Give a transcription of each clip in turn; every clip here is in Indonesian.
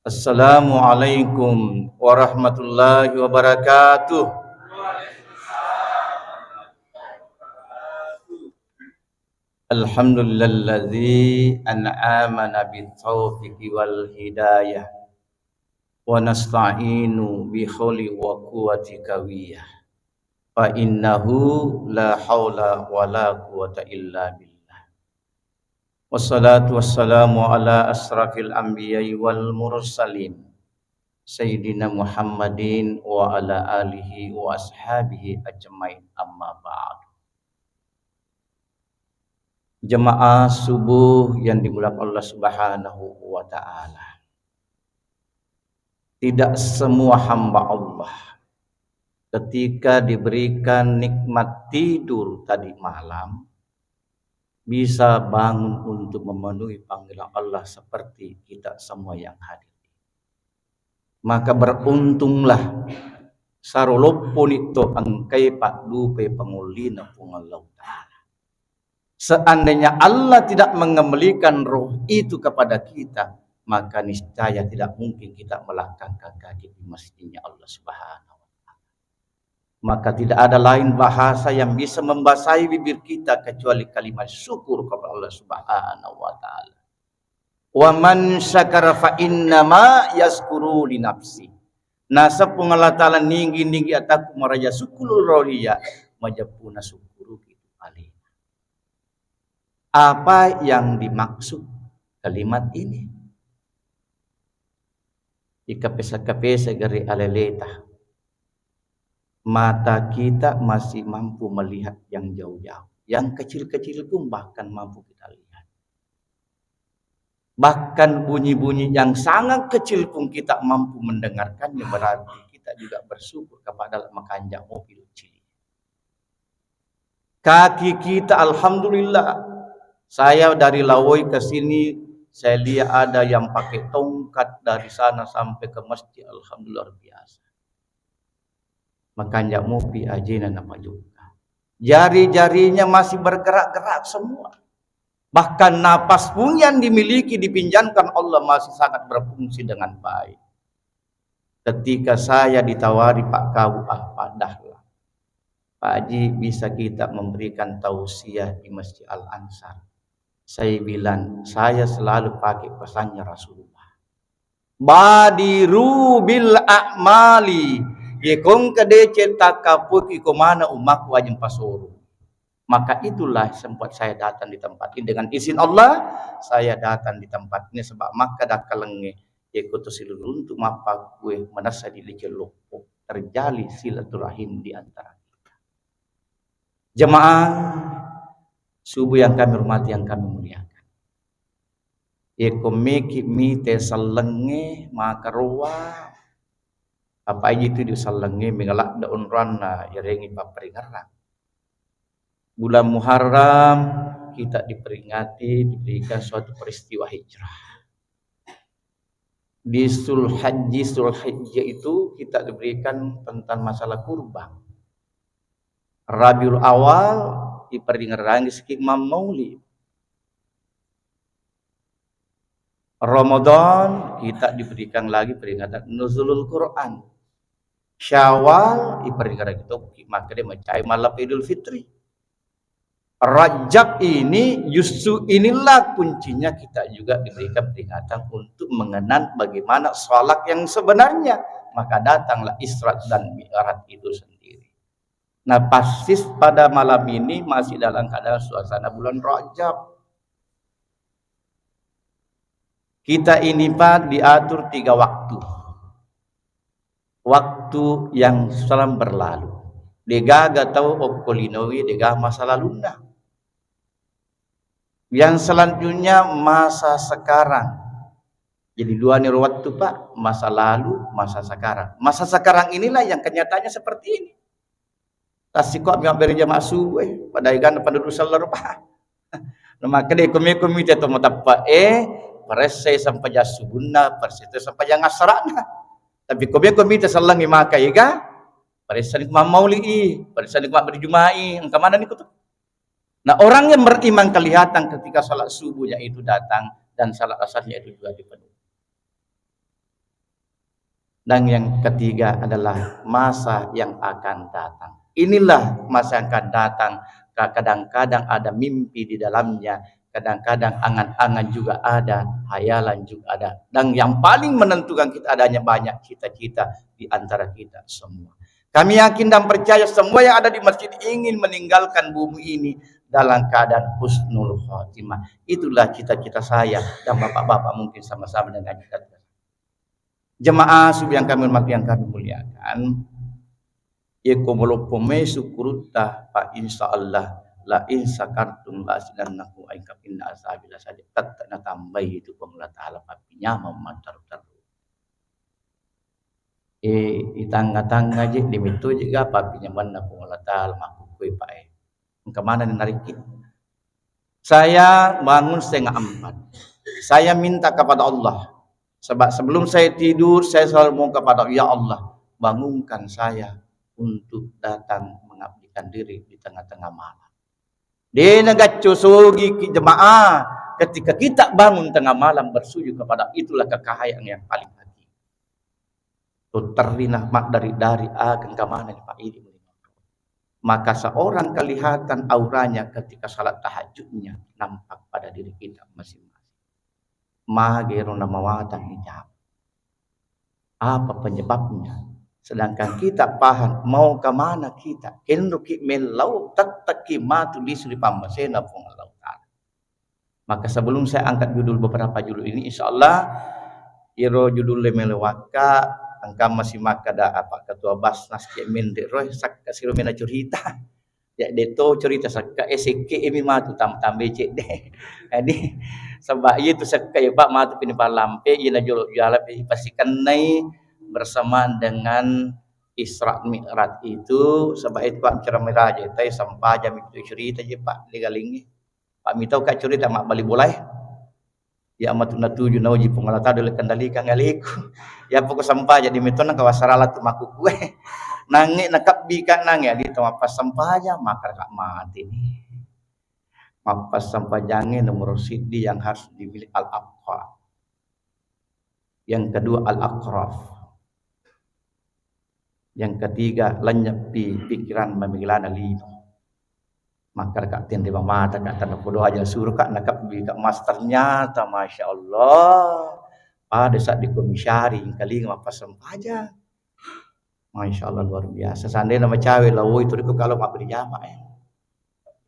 Assalamualaikum warahmatullahi wabarakatuh. Alhamdulilladzi an'amana bit-taufiqi wal hidayah wa nasta'inu bi hauli wa quwwati qawiyah. Fa innahu la haula wa la quwwata illa billah. Wassalatu wassalamu ala asrafil anbiya'i wal mursalin Sayyidina Muhammadin wa ala alihi wa ashabihi ajmain, amma ba'd. Jemaah subuh yang dimuliakan Allah Subhanahu wa ta'ala, tidak semua hamba Allah ketika diberikan nikmat tidur tadi malam bisa bangun untuk memenuhi panggilan Allah seperti kita semua yang hadir. Maka beruntunglah sarolopon itu angkai pak dupe pengulina pungalau ta'ala. Seandainya Allah tidak mengembalikan roh itu kepada kita, maka niscaya tidak mungkin kita melangkahkan kaki di masjidnya Allah Subhanahu wa ta'ala. Maka tidak ada lain bahasa yang bisa membasahi bibir kita kecuali kalimat syukur kepada Allah Subhanahu wa ta'ala. Wa man syakara fa innama yaskuru li nafsi. Nasab Allah ta'ala ninggi ataku maraja sukul rohiya majapuna sukuru gitu alih. Apa yang dimaksud kalimat ini? Ika pesa gari aleleta. Mata kita masih mampu melihat yang jauh-jauh. Yang kecil-kecil pun bahkan mampu kita lihat. Bahkan bunyi-bunyi yang sangat kecil pun kita mampu mendengarkannya, berarti kita juga bersyukur kepada makanjak mobil cilik. Kaki kita alhamdulillah. Saya dari Lawoi ke sini, saya lihat ada yang pakai tongkat dari sana sampai ke masjid, alhamdulillah biasa. Makanjak mobil ajina nama juga. Jari-jarinya masih bergerak-gerak semua. Bahkan napas pun yang dimiliki dipinjamkan Allah masih sangat berfungsi dengan baik. Ketika saya ditawari Pak Kau, padahlah Pak Haji bisa kita memberikan tausiah di Masjid Al-Ansar. Saya bilang, saya selalu pakai pesannya Rasulullah. Badiru bil a'mali yekong kade cetak kapuk ikomana umak wajib pasuru. Maka itulah sempat saya datang di tempat ini. Dengan izin Allah, saya datang di tempat ini sebab maka dak kalenge ikutu silul untuk mapa kue menasa di lejelopo terjali silaturahim di antara kita. Jemaah subuh yang kami hormati, yang kami muliakan. Yekomeki mite salenge maka ruwa apa itu di salenge mengalak daun rana yarengi paperingarang. Bulan Muharram kita diperingati, diberikan suatu peristiwa hijrah. Di Sulhijjah itu kita diberikan tentang masalah kurban. Rabiul Awal diperingati Imam Maulid. Ramadan kita diberikan lagi peringatan Nuzulul Quran. Syawal diperingati itu maka dia mencari malam Idul Fitri. Rajab ini justru inilah kuncinya kita juga diberikan peringatan untuk mengenal bagaimana sholat yang sebenarnya. Maka datanglah Isra dan Mi'raj itu sendiri. Nah persis pada malam ini masih dalam keadaan suasana bulan Rajab. Kita ini Pak diatur 3 waktu. Waktu yang salam berlalu. Dega tahu okolinowi dega masa laluna. Yang selanjutnya masa sekarang. Jadi 2 nih waktu Pak, masa lalu, masa sekarang. Masa sekarang inilah yang kenyataannya seperti ini. Tasik kok beri jamaah subuh pada ikan penduduk seluruh Pak. Maka deh komite to motapa presai sampai jasubunna, presai sampai yang asrana. Tapi komite selang maka iga presai nikmat maulidi, presai nikmat berjumai, engkau mana nih tuh? Nah orang yang beriman kelihatan ketika salat subuhnya itu datang dan salat asarnya itu juga dipenuhi. Dan yang ketiga adalah masa yang akan datang. Inilah masa yang akan datang. Kadang-kadang ada mimpi di dalamnya. Kadang-kadang angan-angan juga ada. Hayalan juga ada. Dan yang paling menentukan kita adanya banyak cita-cita di antara kita semua. Kami yakin dan percaya semua yang ada di masjid ingin meninggalkan bumi ini dalam keadaan husnul khotimah. Itulah cita-cita saya dan bapak-bapak mungkin sama-sama dengan kita. Jemaah yang kami hormati, yang kami muliakan, yakumulupume syukurutah fa insyaallah la in sakartum la azidannakum aika inna asabila sadiqat na tambah itu Allah taala papinya memantar taru. Itangga-tangga je dimitu juga papinya mana Allah taala makukui pae. Ke mana narik kita? Saya bangun 3:30. Saya minta kepada Allah. Sebab sebelum saya tidur, saya selalu mohon kepada ya Allah, bangunkan saya untuk datang mengabdikan diri di tengah-tengah malam. Di negara sugi jemaah, ketika kita bangun tengah malam bersujud kepada itulah kekayaan yang paling hati. Terlinah mak dari akan ke mana Pak ini. Maka seorang kelihatan auranya ketika salat tahajudnya nampak pada diri kita masing-masing. Mageruna mawatan hijab. Apa penyebabnya? Sedangkan kita paham mau ke mana kita. Kenruki melau tattaki matu lisri pamasena pun Allah Ta'ala. Maka sebelum saya angkat judul beberapa judul ini, insyaallah iro judul melewaka angka masih makada apa ketua Basnas Kemen de roh sak kasiro mena cerita. Ya deto cerita sak SK emi matu tam becek deh. Jadi sebab itu sekaya Pak matu pini palampe ina jual pastikan nai bersamaan dengan Isra Mi'raj itu sebab itu Pak ceramah aja tai sampai jam itu cerita je Pak legalingi. Pak mitau ka cerita mak bali boleh. Ya amatuna tuju na uji pengalata dole kendalikan ngaliku. Ya pokok sampai jadi mitona kawasarala tu maku kue. Nangi nakap bika nangi di pas sampai aja maka kak mati nih. Mapas sampai jangan nomor sidi yang harus dimiliki al-aqra. Yang kedua al-aqraf. Yang ketiga lenyepi pikiran memilana lino. Maka kak tende mata kak tanda podo aja suruh kak nakap bika mas ternyata masya Allah pada saat di komisari kali mapas sampai aja. Masya Allah luar biasa. Seandainya nama cawe lah, itu kalau mau berjamaah ya.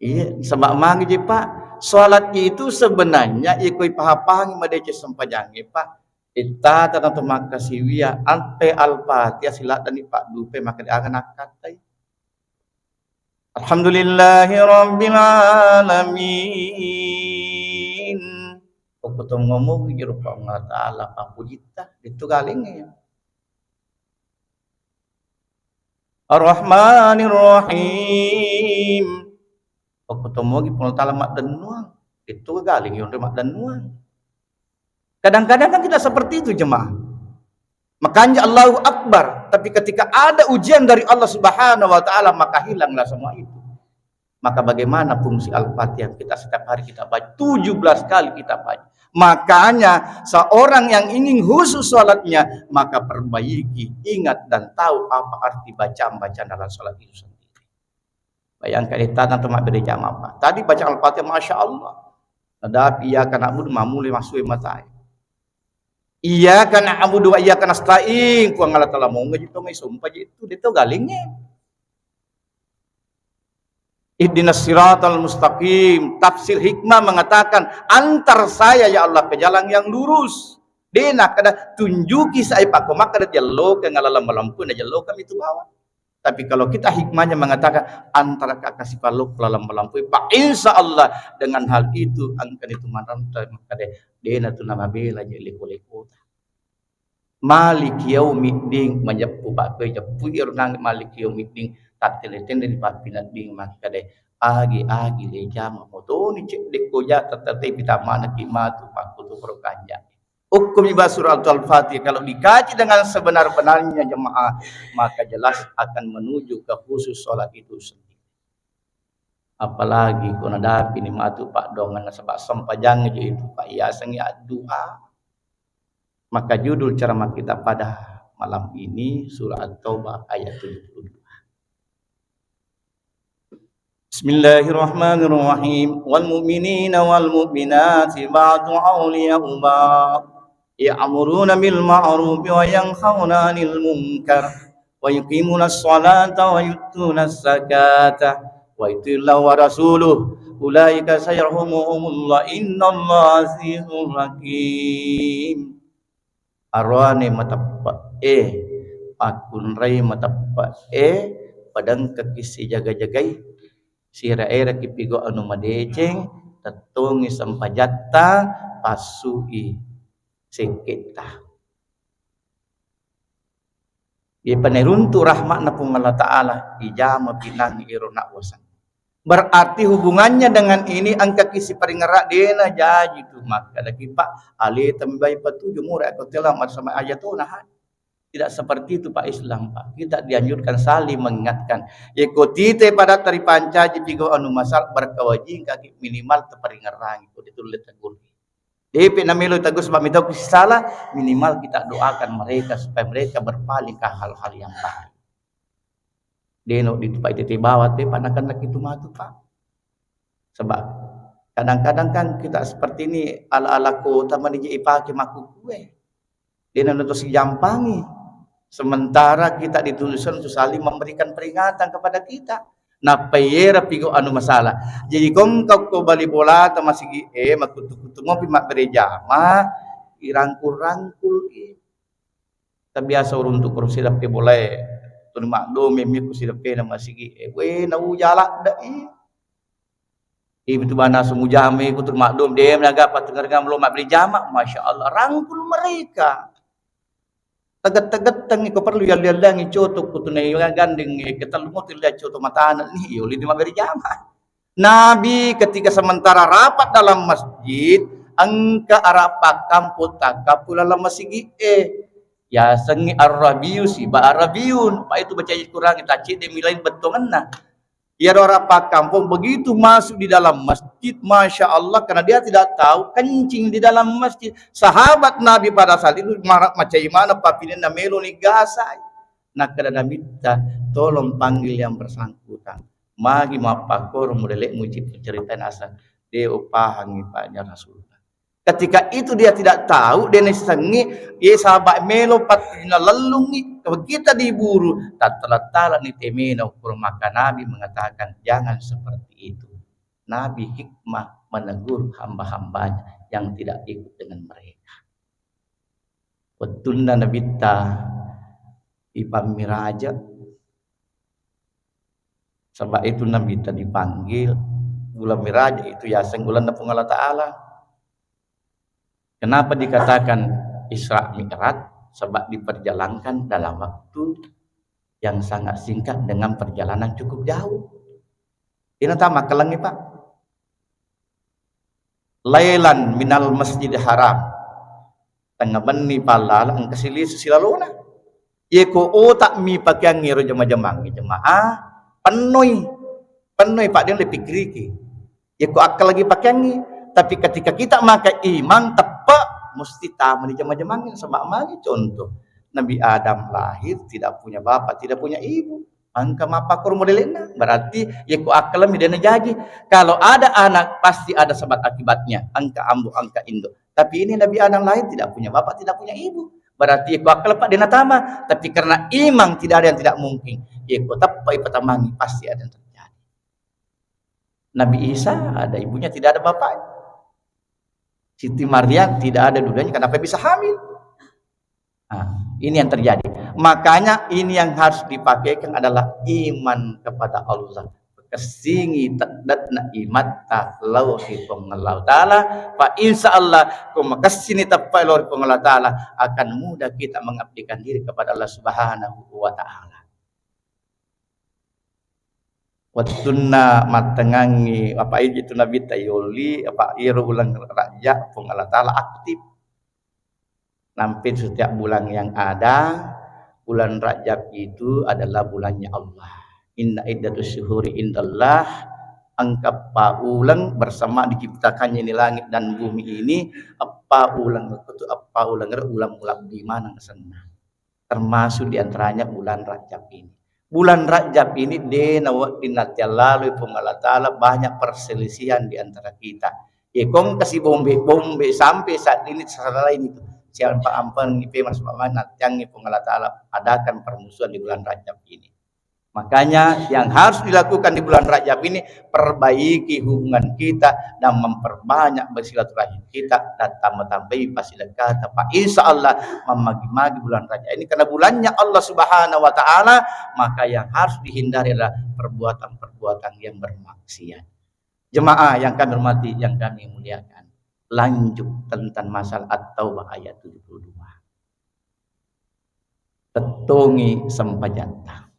Iya, sebab manggi je Pak, salat itu sebenarnya ikut pahapang madece sempajange Pak. Ita tanah makasih wia ante al-fatihah silat dan Pak dupe maka akan akatai. Alhamdulillahirabbil alamin. Pokok ngomong jero Allah taala papujita itu galingnya. Ar-Rahmanir Rahim. Ketemu lagi pun taala mak dan nuang. Itu galing yang mak dan nuang. Kadang-kadang kan kita seperti itu jemaah. Makanya Allahu Akbar. Tapi ketika ada ujian dari Allah Subhanahu Wa Taala maka hilanglah semua itu. Maka bagaimana fungsi Al-Fatihah kita setiap hari kita baca 17 kali kita baca. Makanya seorang yang ingin khusus sholatnya maka perbaiki, ingat dan tahu apa arti bacaan-bacaan dalam sholat itu sendiri. Bayangkan kita nanti mak beri jam apa. Tadi baca Al-Fatihah Masya Allah. Ada iya kana abudu mamuli masuk mata. Iya kana abudu iya kana stain. Ku ngala tala mau ngaji to ngai sumpah itu dia tuh galingnya. Ihdinas siratal mustaqim. Tafsir hikmah mengatakan antar saya ya Allah ke jalan yang lurus. Dena kada tunjuki saya pak komak kada jalo ke ngala lampu na jalo kami itu bawa. Tapi kalau kita hikmahnya mengatakan antara kasih paluk lalam melampaui Pak insya Allah dengan hal itu angkat itu mananta maka dena tu nama bela jadi kolekota Malik yaumiddin menyepu Pak ke jepu irnang Malik yaumiddin tak teleten dari Pak pinat ding maka agi le jama moto ni cek dekoja tetapi kita mana kimatu Pak kutu perkanja. Hukum ibadah surah Al-Fatihah kalau dikaji dengan sebenar-benarnya jemaah maka jelas akan menuju ke khusus sholat itu sendiri. Apalagi kalau ada ini matu Pak dongan sebab sempajang itu Pak ya sengi doa. Maka judul ceramah kita pada malam ini surah At-Taubah ayat 72. Bismillahirrahmanirrahim. Wal mu'minina wal mu'minati ba'du awliya'u ba'd. Ya'muruna bil ma'ruf wa yanhauna 'anil munkar wa yuqimuna as-salata wa yu'tuna az-zakata wa yuti'una wa rasuluhu ulaika sayarhumuhumullah innallaha azizun hakim. Arwane matappa pakun rai matappa padang kakisi jaga-jagai sira era kipigo anu madeceng tatungi sampajatta pasui seketa ye paneruntu rahmatna pung Allah Ta'ala ijama pinang irona wasan. Berarti hubungannya dengan ini angka kisi paringerak dena jaji tu maka lagi pak ali tambai patuju murah atau telah sama ayatuna. Tidak seperti itu Pak Islam Pak. Kita dianjurkan saling mengingatkan. Ikutite pada tari panca jigo anu masal berkawajing kaki minimal teperingerang itu ditulis tegur. DP namelo tagus pamito salah minimal kita doakan mereka supaya mereka berpaling ke hal-hal yang baik. Deno di tempat itu bawa te panakan itu matu Pak. Sebab kadang-kadang kan kita seperti ini ala-ala kota meniji ipake maku kue. Deno nutus jampangi. Sementara kita dituliskan untuk saling memberikan peringatan kepada kita. Nah, payera pigo anu masalah. Jadi kau bali bola atau masih makutu-kutu ngopi mak berjama irangkul-rangkul biasa untuk kursi dapat boleh tu maklum memi kursi dapat nama masih nau jalak dah itu mana semua jame ku tu maklum dia menaga patengar ngam lo mak berjama masya-Allah rangkul mereka. Teget-teget tangi ko perlu yal-yalangi cotok ko tunay gandeng kita lumot lihat cotok matanan nih yuli di maberi jamaah. Nabi ketika sementara rapat dalam masjid angka arapak kamput takapul dalam masjid ya sengi arabiu si ba arabiun pak itu baca Quran kita cik demilain bentongan nah. Ya rapat kampung begitu masuk di dalam masjid, masya Allah karena dia tidak tahu kencing di dalam masjid. Sahabat Nabi pada saat itu marah macam mana papinen namelo ni gasai. Nak kada Nabi tolong panggil yang bersangkutan. Magi mapakor mudelek mujib ceritain asal dia upahangi paknya Rasulullah. Ketika itu dia tidak tahu dia sengi ye sahabat melo patina lelungi kalau kita diburu tatala ni temeno maka Nabi mengatakan jangan seperti itu. Nabi hikmah menegur hamba-hambanya yang tidak ikut dengan mereka. Wattunna nabita ipamiraja sebab itu Nabi tadi dipanggil bulan miraja itu ya senggulan nepung Allah Ta'ala. Kenapa dikatakan Isra Mi'raj? Sebab diperjalankan dalam waktu yang sangat singkat dengan perjalanan cukup jauh. Ini tamak kelengi Pak. Lailan minal masjid haram. Tengah beni palal ang kasili susilaluna. Yeko otak mi pakaian ngiro jemaah penuh Pak dia lebih kriki. Yeko akal lagi pakaian ni. Tapi ketika kita makai iman tepat mesti tamu di jemaah-jemaah sebab mari contoh Nabi Adam lahir tidak punya bapak tidak punya ibu angka mapakur modelnya berarti ya ku akal midana jadi kalau ada anak pasti ada sebab akibatnya angka ambu angka indo tapi ini Nabi Adam lahir tidak punya bapak tidak punya ibu berarti ya ku akal pak dena tama tapi karena iman tidak ada yang tidak mungkin ya ku tapai patamangi pasti ada yang terjadi. Nabi Isa ada ibunya tidak ada bapaknya. Siti Maryam tidak ada dudanya kenapa bisa hamil? Nah, ini yang terjadi. Makanya ini yang harus dipakaikan adalah iman kepada Allah. Kesingi tadatna imatta lauhi pengelau ta'ala fa insyaallah kuma kesini tapai lauhi pengelau ta'ala akan mudah kita mengabdikan diri kepada Allah Subhanahu wa ta'ala. Wattunna matengangi apa itu Nabi tayoli apa iru ulang raja pun Allah Ta'ala aktif nampin setiap bulan yang ada bulan Rajab itu adalah bulannya Allah. Inna iddatus syuhuri indallah angka paulang bersama diciptakannya ini langit dan bumi ini apa ulang itu apa ulang di mana kesana termasuk diantaranya bulan Rajab ini. Bulan Rajab ini lalu Allah Ta'ala banyak perselisihan di antara kita. Ya kong kasih bombe sampai saat ini salah lain itu. Siapa ampun ngipe mas pamanat yang Allah Ta'ala adakan permusuhan di bulan Rajab ini. Makanya yang harus dilakukan di bulan Rajab ini perbaiki hubungan kita dan memperbanyak bersilaturahim kita dan tambah-tambahi fasilah kata Pak insya Allah memagi-magi bulan Rajab ini karena bulannya Allah Subhanahu Wa Ta'ala, maka yang harus dihindari adalah perbuatan-perbuatan yang bermaksiat. Jemaah yang kami hormati, yang kami muliakan, lanjut tentang masalah At-Taubah ayat 72. Tetongi sempajanta.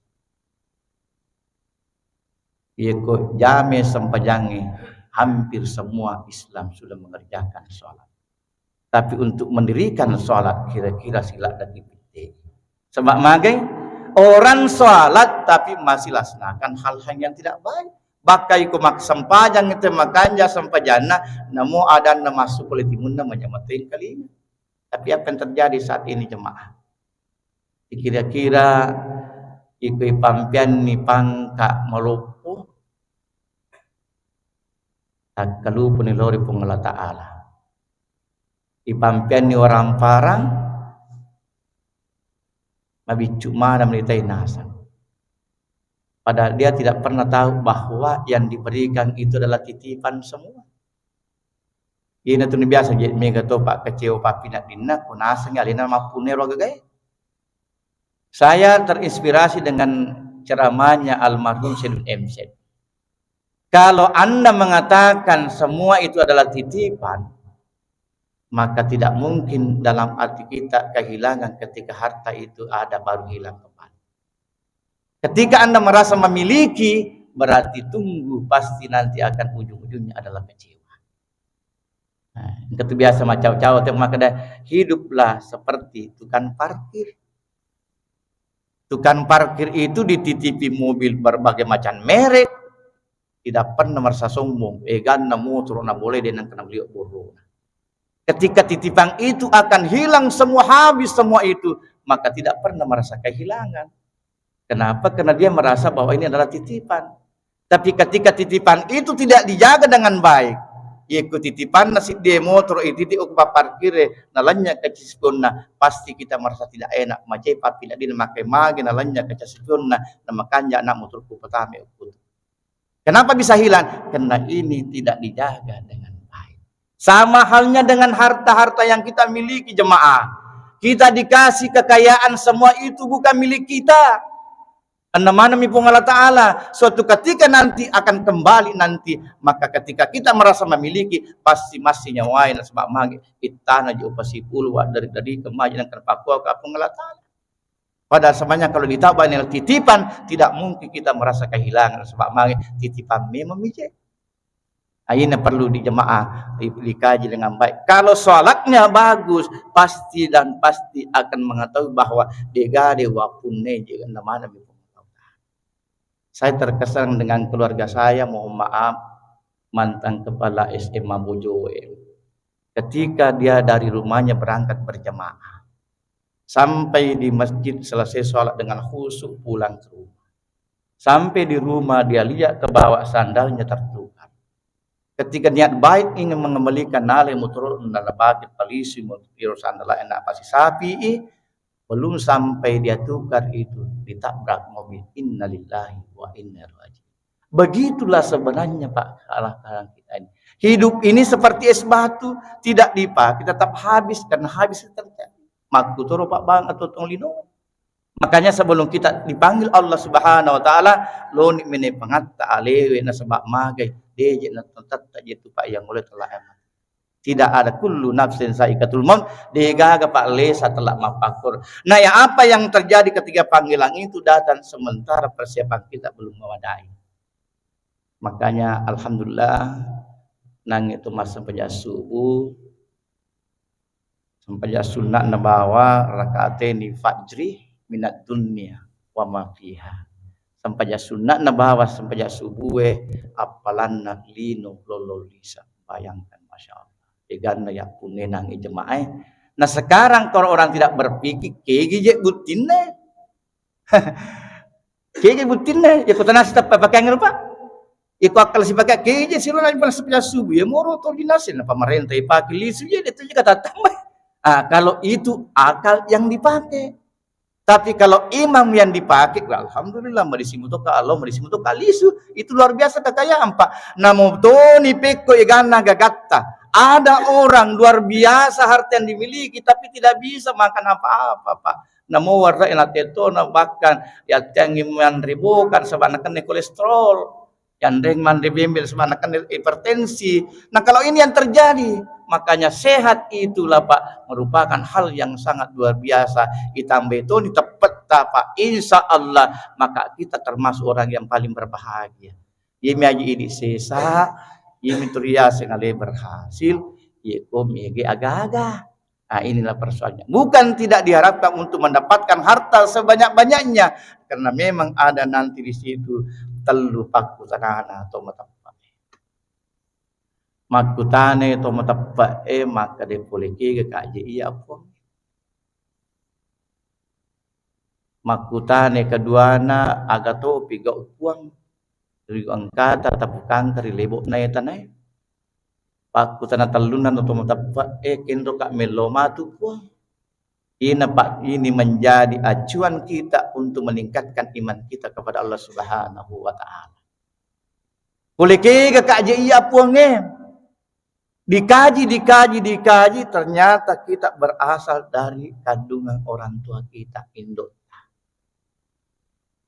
Yaitu jame sempajangi hampir semua Islam sudah mengerjakan sholat. Tapi untuk mendirikan sholat kira-kira sila dan dipilih. Sebab magai orang sholat tapi masih laksanakan hal-hal yang tidak baik. Bakai kumak sempajang itu makanya sempajana namo ada masuk politimun namanya matiin kali. Tapi apa yang terjadi saat ini jemaah? Kira-kira ikut pampian ni pangka melupuh tak kalupu ni lori pung Allah Ta'ala ipampian ni orang parang mabicu mana menitai nasan, padahal dia tidak pernah tahu bahwa yang diberikan itu adalah titipan semua. Ini tuh biasa jadi mega topak kecewa papi nak dinak punasang alina mapunero gagai. Saya terinspirasi dengan ceramahnya almarhum Syedun MC. Kalau Anda mengatakan semua itu adalah titipan, maka tidak mungkin dalam arti kita kehilangan ketika harta itu ada baru hilang kembali. Ketika Anda merasa memiliki, berarti tunggu pasti nanti akan ujung-ujungnya adalah kecewa. Nah, itu biasa macam-macam maka hiduplah seperti tukang parkir. Tukang parkir itu dititipi mobil berbagai macam merek, tidak pernah merasa sombong. Egan motor na boleh dan kena beliau burung. Ketika titipan itu akan hilang semua, habis semua itu, maka tidak pernah merasa kehilangan. Kenapa? Karena dia merasa bahwa ini adalah titipan. Tapi ketika titipan itu tidak dijaga dengan baik, ikut titipan nasi dia motor itu di ukpa parkir nalanya kecispuna, pasti kita merasa tidak enak. Macam papi nak dia memakai magi nalanya kecispuna, namakanya anak motorku pertama ukut. Kenapa bisa hilang? Karena ini tidak dijaga dengan baik. Sama halnya dengan harta-harta yang kita miliki jemaah. Kita dikasih kekayaan, semua itu bukan milik kita. Mana mipung Allah Ta'ala. Suatu ketika nanti akan kembali nanti. Maka ketika kita merasa memiliki, pasti masih nyawain sebab magi itana je upasi puluh dari kemajuan terpaku kapung Allah Ta'ala. Padahal semuanya kalau ditambah nilai titipan, tidak mungkin kita merasa kehilangan sebab magi titipan memang mijak. Ini perlu di jemaah dikaji dengan baik. Kalau sholatnya bagus, pasti dan pasti akan mengetahui bahwa degade wapune juga mana. Saya terkesan dengan keluarga saya, mohon maaf, mantan kepala SMA Bojoe. Ketika dia dari rumahnya berangkat berjamaah, sampai di masjid selesai sholat dengan khusyuk pulang ke rumah. Sampai di rumah dia lihat ke bawah sandalnya tertukar. Ketika niat baik ingin mengembalikan nalai motor nala bakit polisi motor sandal enak pasti sapi, belum sampai dia tukar itu ditabrak mobil. Innalillahi wa inna ilaihi raji'un. Begitulah sebenarnya Pak kalah kita ini. Hidup ini seperti es batu, tidak dipakai tetap habis karena habis terjadi. Maktu toro Pak Bang atau tong lino. Makanya sebelum kita dipanggil Allah Subhanahu Wa Ta'ala, lo ni mene pangatta alewe na sebab magai deje na tontat jitu Pak yang mulai telah emak. Tidak ada kullu nafsin saikatul maut, digaga Pak Lesa telah mapakur. Nah, ya apa yang terjadi ketika panggilan itu datang sementara persiapan kita belum memadai. Makanya alhamdulillah nang itu mas sampai subuh sampai sunat nabawa rakaateni fajri minat dunia wa ma fiha. Sampai sunat nabawa sampai subuh apalanna lino lololisa. Bayangkan masyaallah. Ganda ya punenang jemaah. Nah sekarang kalau orang tidak berpikir, kegijek butinnya. Kegijek butinnya, ya kota nasi tak pakai angin pak. Iku akal si pakai kegijek sih orang yang sepuluh subuh ya moro tol dinasin pemerintah pakai lisu ya itu juga tak tambah. Kalau itu akal yang dipakai. Tapi kalau imam yang dipakai, alhamdulillah marisimu to kalau marisimu to kalisu itu luar biasa kekayaan pak. Namo toni peko egana gagatta. Ada orang luar biasa harta yang dimiliki tapi tidak bisa makan apa-apa pak. Namo warna enatetona bahkan ya tinggi ribukan sebanyakan kolesterol. Yang dengan dibimbil sebanyakan hipertensi. Nah kalau ini yang terjadi, makanya sehat itulah pak merupakan hal yang sangat luar biasa. Ditambah itu ditepet pak, insya Allah maka kita termasuk orang yang paling berbahagia. Ini aja ini sesa, ini turias yang berhasil, yaitu mege agak-agak. Nah inilah persoalannya. Bukan tidak diharapkan untuk mendapatkan harta sebanyak-banyaknya, karena memang ada nanti di situ telu pakutana atau matapa. Makutane atau matapa maka dia boleh ke kaji iya pun. Makutane keduana agato piga upuang dari angkata tapukan dari lebok na tanay. Pakutana talunan atau matapa kendo kak meloma tu puang. Ini menjadi acuan kita untuk meningkatkan iman kita kepada Allah Subhanahu wa taala. Boleh ke kaji iya puangnya. Dikaji ternyata kita berasal dari kandungan orang tua kita induk.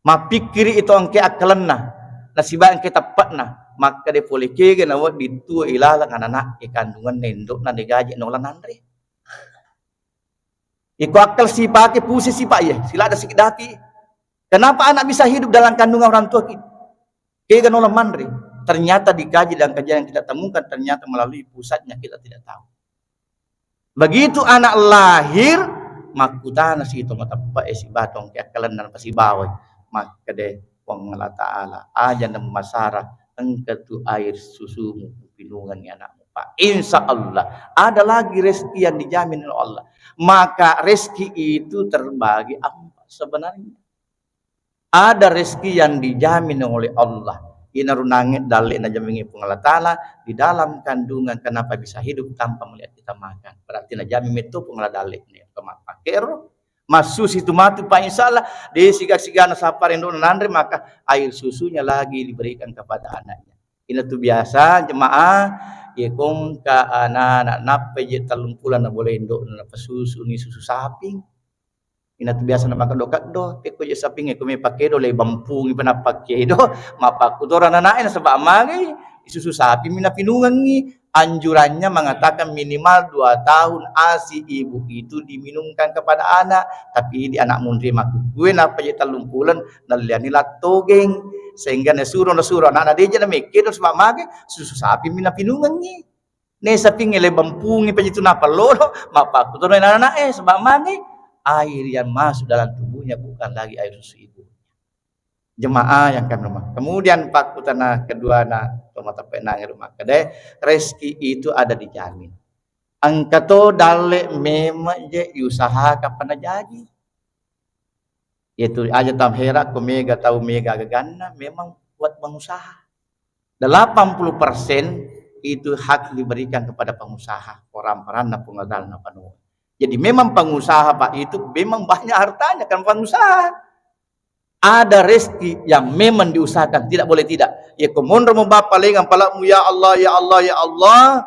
Mapikiri itu angke akalenna. Nasibah angke tepatna. Maka dia boleh ke nawa ditua ilalang anak kandungan induk na digaji nolan andre. Iku akal si pakai pusing si pak ya, sila ada sikit hati. Kenapa anak bisa hidup dalam kandungan orang tua kita? Kega nolam mandri. Ternyata dikaji dan kajian yang kita temukan ternyata melalui pusatnya kita tidak tahu. Begitu anak lahir, makutana si itu mata pak si batong keakalan dan pasi bawai. Maka deh Allah Ta'ala aja dan masara engkau air susumu pilungan anakmu. Pak. Insya Allah ada lagi rezeki yang dijamin oleh Allah. Maka rezeki itu terbagi empat sebenarnya. Ada rezeki yang dijamin oleh Allah. Inarunangit dalil najamingi Allah Ta'ala di dalam kandungan kenapa bisa hidup tanpa melihat kita makan. Berarti najamin itu pengalah dalil nih. Kemakero masuk situ mati Pak insya Allah di siga-sigana saparin dulu nandre maka air susunya lagi diberikan kepada anaknya. Ini tuh biasa jemaah. Ya kong ka anak napa je talumpulan na boleh indok na pasusu ni susu saping. Ina tu biasa na makadokat do, peko je saping e kumi pakai do lay bampungi pa na pakai do, mapaku do rana na sa baamagi, susu sapi mina pinungan ni. Anjurannya mengatakan minimal 2 tahun ASI ibu itu diminumkan kepada anak, tapi di anak mundri maku gue napa je talumpulan naliani latogeng. Sehingga nasuruh anak dia na mikir sebab mage susu sapi mina pinungan ni sapi ngele bampungi pa itu napa lolo mapaku to na anak sebab mage air yang masuk dalam tubuhnya bukan lagi air susu ibu. Jemaah yang kami rumah. Kemudian pak putana kedua na mata penang rumah kedai rezeki itu ada dijamin. Angkato dale memang je usaha kapan jadi. Itu aja tamhera komega tahu mega gagana memang buat pengusaha. 80% itu hak diberikan kepada pengusaha, orang-orang pengadal penuh. Jadi memang pengusaha Pak itu memang banyak hartanya kan pengusaha. Ada rezeki yang memang diusahakan, tidak boleh tidak. Ya kemundur membapa lengan palamu ya Allah ya Allah ya Allah.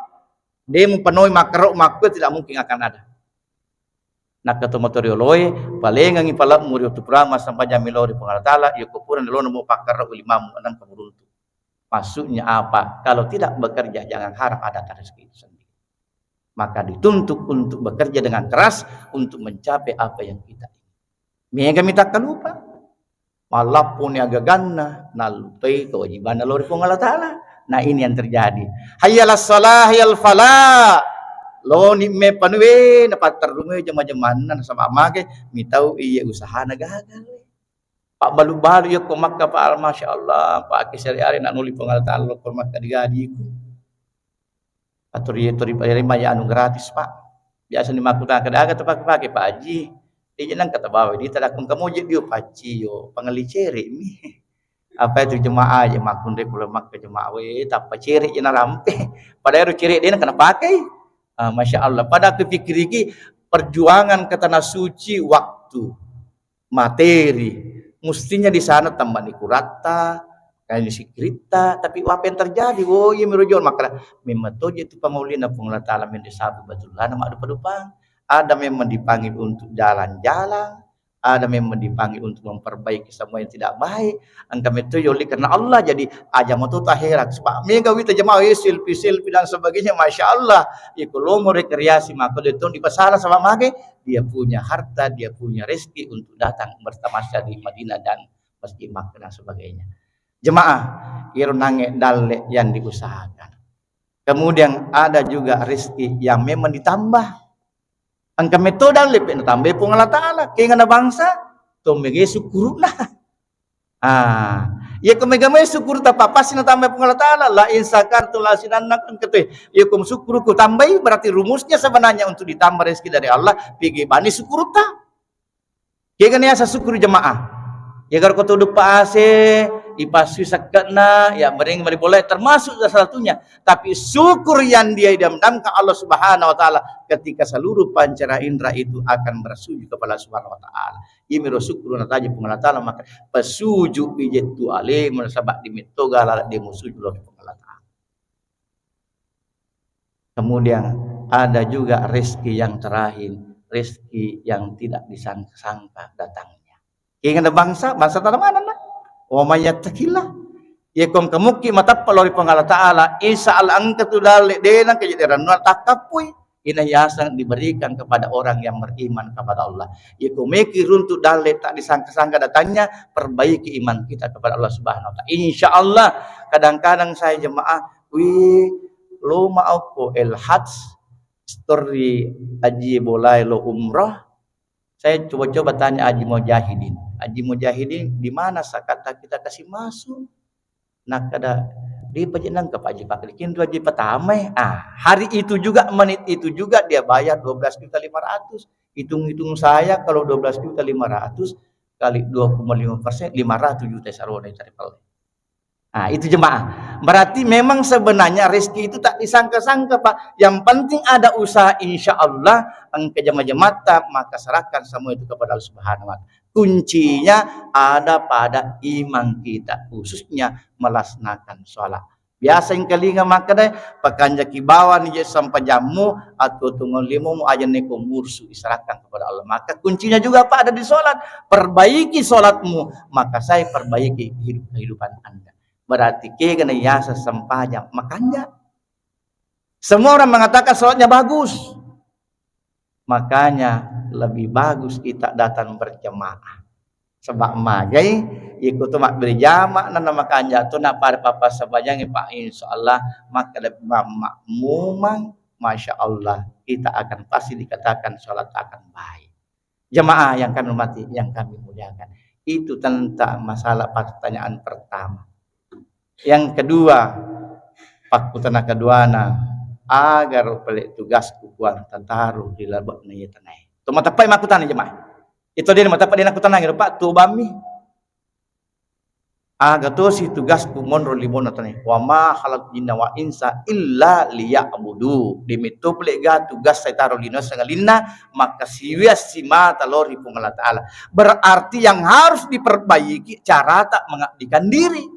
Dia mempenuhi makruk tidak mungkin akan ada. Nak ketemu torioloi paling ngi pala murio tu prama sampai jamilori pengalatala ya kupuran lo nemu pakar ulimamu enam keburuntu. Maksudnya apa? Kalau tidak bekerja jangan harap ada rezeki itu sendiri. Maka dituntut untuk bekerja dengan keras untuk mencapai apa yang kita ingin. Mega minta lupa. Malapun ya gagana nalupai kewajiban lori pengalatala. Nah ini yang terjadi. Hayyalas salah hayyal falah. Lo ni me panwe na patarunge jama-jamanan sama amage mitau iya usaha na gagal. Pak balu-balu ya ko makka pa masyaallah pak kisari-ari nak nuli pengalatan lo ko makka digadi ko. Atur ye tori bayari maya anu gratis pak. Biasa ni makutan kada aga pakai Pak Haji. Dia nang kata bawa dia tak kamu je dia paci yo pangali ceri mi. Apa itu jemaah je makun dia pula mak ke jemaah we tapa ceri je na rampe. Padahal ceri dia kena pakai. Masya Allah. Pada aku fikir iki perjuangan ke tanah suci waktu materi mestinya di sana tambah nikurata kayak sikrita tapi apa yang terjadi iya merujuk maka memang tu itu pemaulina pengelola taala mendesabu betul lah nama dupa ada memang dipanggil untuk jalan-jalan ada memang dipanggil untuk memperbaiki semua yang tidak baik angka itu yoli karena Allah jadi aja mau tu akhirat sebab mega wita jemaah selfie dan sebagainya masya Allah itu lomo rekreasi maka itu di pasar sama mage dia punya harta dia punya rezeki untuk datang bertamasya di Madinah dan Masjid Makkah dan sebagainya jemaah irunange dalek yang diusahakan kemudian ada juga rezeki yang memang ditambah angka metode lebih tambah pun Allah Ta'ala kaya nga bangsa to mege syukur na ya kumega may syukur ta papasin na tambah pun Allah Ta'ala la in sakartu la sinannakum kete ya kum syukur ku tambah berarti rumusnya sebenarnya untuk ditambah rezeki dari Allah pigi bani syukur ta kaya nga sa syukur jemaah ya gar ko tuduk paase ipasui sakatna ya mering mari boleh termasuk salah satunya tapi syukur yang dia idam-idamkan Allah Subhanahu wa taala ketika seluruh pancara indera itu akan bersujud kepada Subhanahu wa taala imiro syukur nataja pengalat taala maka pasujud bijetu alim sabak dimitoga la di musujud pengalat taala kemudian ada juga rezeki yang terakhir rezeki yang tidak disangka-sangka datangnya keinginan bangsa tanah mana nah wa mayattaqillah yakum kamuki matappalori pangala taala isa al angkatu dalik dena kejadian takapui ina yasan diberikan kepada orang yang beriman kepada Allah yakum meki runtuk dalik tak disangka-sangka datangnya perbaiki iman kita kepada Allah Subhanahu wa taala insyaallah kadang-kadang saya jemaah lo maafku el hajj story haji boleh lo umrah saya coba-coba tanya Haji Mujahidin di mana kata kita kasih masuk nak ada di pajenang ke Haji Paklikin itu haji pertama hari itu juga menit itu juga dia bayar 12.500.000 hitung saya kalau 12.500.000 kali 2,5% 500 juta sarwana cari pale itu jemaah berarti memang sebenarnya rezeki itu tak disangka-sangka Pak yang penting ada usaha insya Allah engke jemaah maka serahkan semua itu kepada Allah Subhanahu wa taala kuncinya ada pada iman kita khususnya melaksanakan sholat biasa yang kelinga maka deh pakanja kibawa ni sampai jamu atau tunggu limu aja neko mursu diserahkan kepada Allah maka kuncinya juga Pak ada di sholat perbaiki sholatmu maka saya perbaiki kehidupan Anda berarti kena yasa sempajang makanya semua orang mengatakan sholatnya bagus makanya lebih bagus kita datang berjamaah sebab magai ikut mak berjamaah nana makanya tu nak pada papa sebanyak Pak insyaallah maka lebih makmumang masya Allah kita akan pasti dikatakan sholat akan baik jamaah yang kami hormati yang kami muliakan itu tentang masalah pertanyaan pertama. Yang kedua, pakutana keduana agar pelik tugas kukuan tataru di labak na tanai. Tu matapai makutan jemaah. Itu dia matapai dia nakutan nang Pak tu bami. Aga tu si tugas ku monro limon tanai. Wa ma khalaq jinna wa insa illa liya'budu. Dimitu pelik ga tugas saya taruh lino sangalina maka siwias sima talori pungala taala. Berarti yang harus diperbaiki cara tak mengabdikan diri.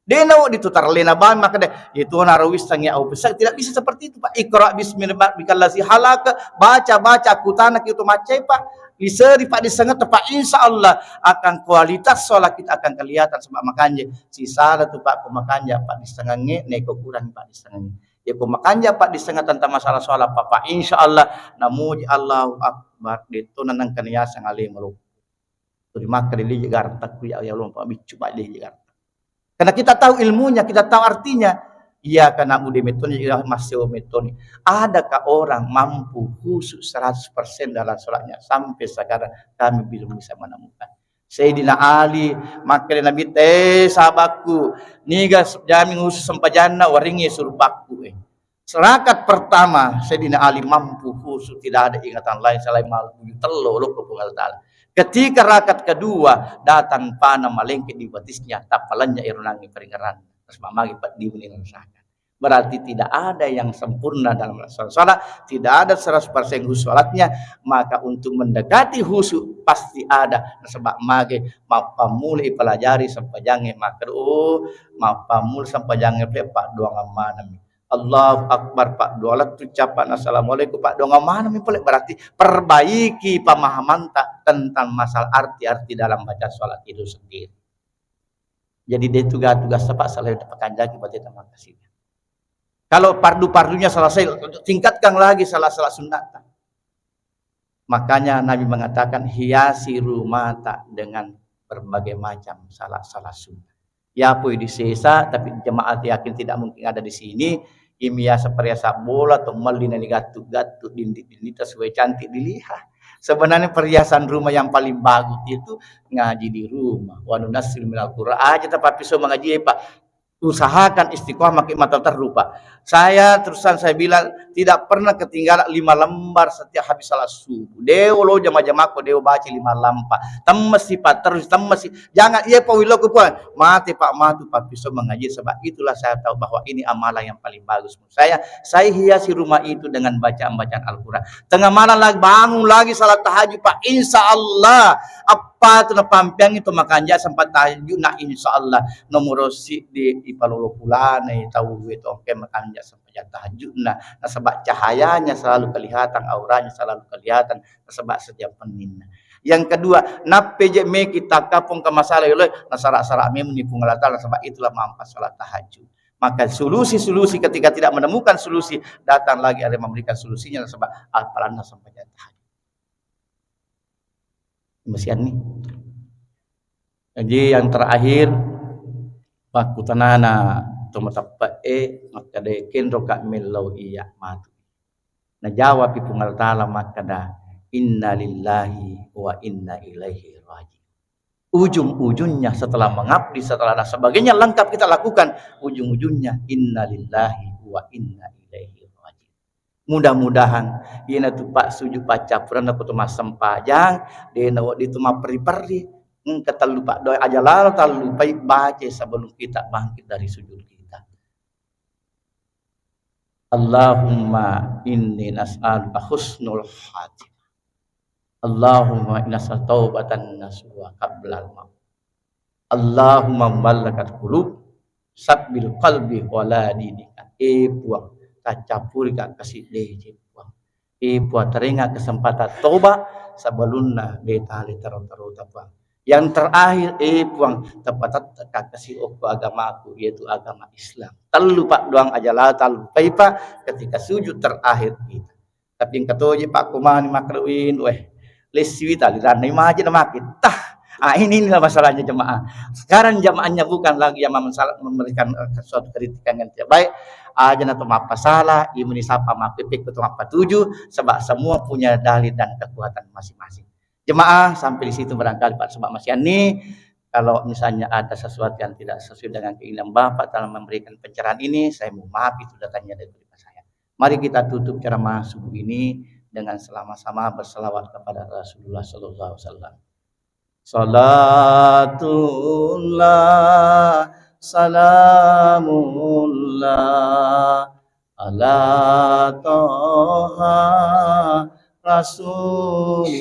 Dena ditutar lena ban maka itu narawis sangi au besar tidak bisa seperti itu Pak ikra bismillahi halaka baca kutana itu macai Pak diseri Pak disengat Pak insyaallah akan kualitas sholat kita akan kelihatan sebab makanya sisa tu Pak pemakanya Pak disengange neko kurang Pak disengange ya pemakanya Pak disengat tentang masalah sholat Pak insyaallah namuji Allahu akbar itu nanang kania sangali melup terima kasih jagar takku ya Allah Pak bicu Pak jagar karena kita tahu ilmunya, kita tahu artinya. Iya karena udah metode masih metode. Adakah orang mampu khusus 100% dalam sholatnya sampai sekarang kami belum bisa menemukan. Sayyidina Ali maka Nabi sahabatku niga jamin khusus sempajana waringi suruh bakku Rakaat pertama Sayyidina Ali mampu khusyuk, tidak ada ingatan lain selain malu telolo kepada Ta'ala. Ketika rakaat kedua datang panah malengke di batisnya, tapalannya irunangi peringaran terus mamagi di menirasakan. Berarti tidak ada yang sempurna dalam salat, tidak ada 100% khusyuk salatnya, maka untuk mendekati khusyuk pasti ada sebab mage mapa mulai pelajari sampai jange maka mapa mulai sampai jange pak doang amanah. Allahu Akbar Pak Doalat ucapan Assalamualaikum Pak Dong mana berarti perbaiki pemahaman tak tentang masalah arti-arti dalam baca sholat itu sendiri. Jadi dia tugas Pak selalu dapatkan lagi buat kita makasih. Kalau pardu-pardunya selesai, tingkatkan lagi salah sunat. Makanya Nabi mengatakan hiasi rumah tak dengan berbagai macam salah sunat. Ya pun di sesa, tapi jemaat yakin tidak mungkin ada di sini. Imia seperti bola atau melina di gatu-gatu dinding sesuai cantik dilihat. Sebenarnya perhiasan rumah yang paling bagus itu ngaji di rumah. Wa nunazzil minal Qur'an aja tapi so mengaji Pak. Usahakan istiqomah mata terlupa. Saya bilang tidak pernah ketinggalan 5 lembar setiap habis salat subuh. Deo lo jama-jama ko deo baca 5 lembar. Temesi Pak terus temesi. Jangan iya Pak wilo kupuan. Mati Pak matu Pak bisa mengaji sebab itulah saya tahu bahwa ini amalan yang paling bagus. Saya hiasi rumah itu dengan bacaan Al-Qur'an. Tengah malam lagi bangun lagi salat tahajud Pak. Insyaallah apa tu napampiang itu makanya sempat tahajud nak insyaallah nomor si di palolo pulane tahu itu oke makanya sampai tahajud nah sebab cahayanya selalu kelihatan, auranya selalu kelihatan sebab setiap peninna. Yang kedua napeje me kita kapung ke masalah oleh nasarak-sarak me menipu ngalatan sebab itulah mampas salat tahajud. Maka solusi ketika tidak menemukan solusi datang lagi ada memberikan solusinya sebab apalan sampai tahajud. Mesian nih. Jadi yang terakhir Pak kutanana tumatapak maka dekin rokat milau iya matu. Nah jawab ipungal ta'ala makada inna lillahi wa inna ilaihi raji'un. Ujung-ujungnya setelah mengabdi setelah dan sebagainya lengkap kita lakukan, ujung-ujungnya inna lillahi wa inna ilaihi raji'un. Mudah-mudahan ina tu Pak suju paca purana aku tu sempajang dena waktu itu peri-peri kata lupa doa aja lalu tak lupa baca sebelum kita bangkit dari sujud kita. Allahumma inni nas'aluka husnul khatimah. Allahumma inna taubatan nasuha qablal maut. Allahumma balagat qulub sabbil qalbi wala dinika. Puang kacapuri kak kasih deje puang. Puang teringat kesempatan toba sebelumnya betali terus puang. Yang terakhir puang tepat kasih agama aku yaitu agama Islam. Terlalu Pak doang aja lah terlalu Pak ketika sujud terakhir kita. Tapi yang ketoje Pak kumani makruin leswita liran imajin makin tah. Inilah masalahnya jemaah. Sekarang jemaahnya bukan lagi yang memberikan suatu kritikan yang tidak baik. Aja atau apa salah, imuni sapa mapipik atau apa tujuh, sebab semua punya dalil dan kekuatan masing-masing. Jemaah sampai di situ barangkali Pak sebab masih ini kalau misalnya ada sesuatu yang tidak sesuai dengan keinginan Bapak dalam memberikan pencerahan ini, saya mohon maaf itu datanya dari saya. Mari kita tutup ceramah subuh ini dengan sama-sama berselawat kepada Rasulullah sallallahu alaihi wasallam. Salatullah salamullah ala toha Rasulillah.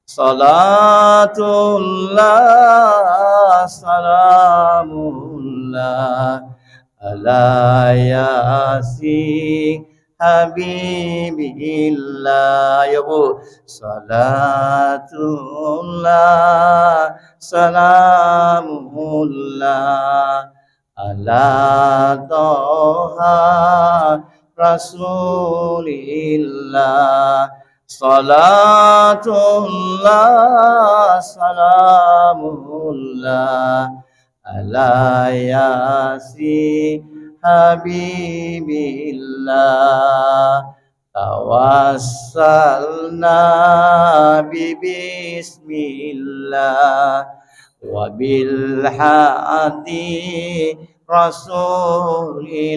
Salatullah salamullah ala yasin habibillah. Ya Bu, salatullah salamullah ala toha Rasulillah. Salatullah salamullah ala yasin habibillah. Tawassalna bismillah wa bil hadi rasulillah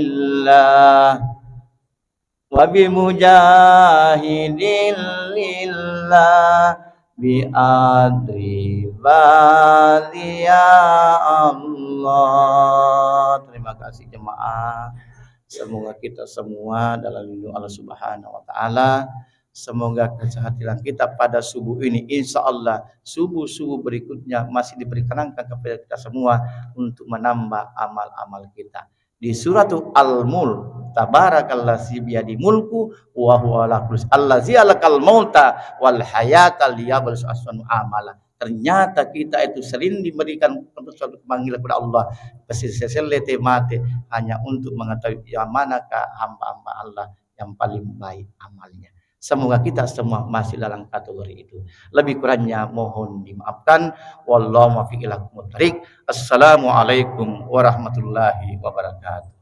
wa bi mujahidin lillah bi adri ya Allah. Terima kasih jemaah. Semoga kita semua dalam lindung Allah Subhanahu wa taala. Semoga kesehatan kita pada subuh ini insya Allah subuh-subuh berikutnya masih diperkenankan kepada kita semua untuk menambah amal-amal kita. Di surat Al-Mulk, tabarakalladzi biyadi mulku wa huwa ala kulli allazi alakal mauta wal hayata liyabluwakum ahsanu amala. Ternyata kita itu sering diberikan suatu panggilan kepada Allah kesesele mate hanya untuk mengetahui yang manakah hamba-hamba Allah yang paling baik amalnya. Semoga kita semua masih dalam kategori itu. Lebih kurangnya mohon dimaafkan. Wallahu muwaffiq ila aqwamit thoriq. Assalamualaikum warahmatullahi wabarakatuh.